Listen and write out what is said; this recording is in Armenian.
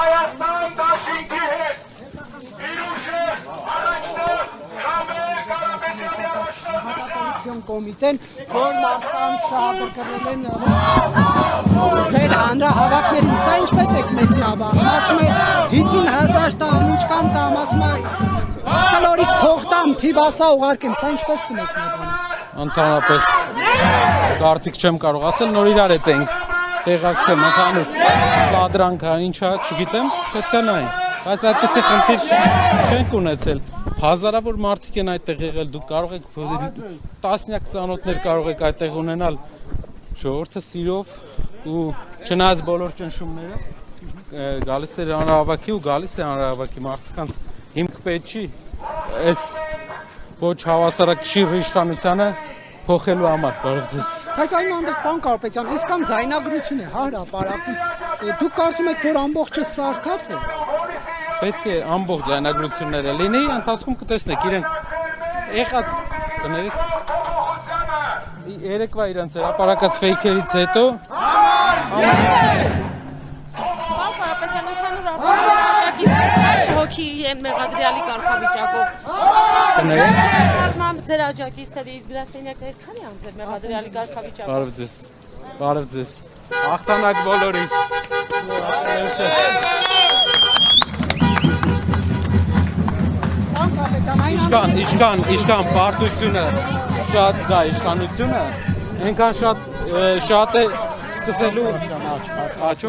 Հայաստան դաշինքի հետ։ Իրուշը առաջնորդ Սամվել Կարապետյանի առաջնորդությամբ կոմիտեն, որ մարդկանց շահագրգռել են ձեր հանրահավաքներին, սա ինչպես եք մեկնաբանում, ասում է 50,000 տամ, ուչկան տամ, ասում է կլորիկ փող տամ, թիվ ասա ուղարկեմ, սա ինչպես կմեկնաբանում։ Ընդհանրապես կարծիք չեմ կարող ասել, նոր իրար հետ ենք, տեղակ չեմ, ընդհանուր սադրանքա, ինչա, չգիտեմ, պետք է նայեն, բայց այդպիսի խնդիր չենք ունեցել, հազարավոր մարդիկ են այդտեղ եղել, դուք կարող եք տասնյակ ծանոթներ կարող եք այդտեղ ունենալ, ժողովուրդը սիրով ու չնայած բոլոր ճնշումները գալիս է հանրահավաքի ու գալիս է հանրահավաքի մարդկանց հիմք պետք չի այս ոչ հավասարակշիռ իշխանությանը փոխելու համար, բարև ձեզ։ Բայց այնուհանդերձ պարոն Կարապետյան, իսկան ձայնագրություն է, հրապարակում, դուք կարծում եք, որ ամբողջը սարքած է։ Պետք է ամբողջ ձայնագրությունները լինի, ընթացքում կտեսնեք իրենք եղած կներեք երեկվա իրենց հրապարակած ֆեյքերից հետո հոգի են մեղադրյալի կարգավիճակով։ կներեք Ձեր աջակիցներից գրասենյակներից քանի ան ձեր մեղադրյալի կարգավիճակով։ Բարև ձեզ, հաղթանակ բոլորիս։ Իշխան պարտությունը շատ զգա իշխանությունը, ենքան շատ է սկսելու աչով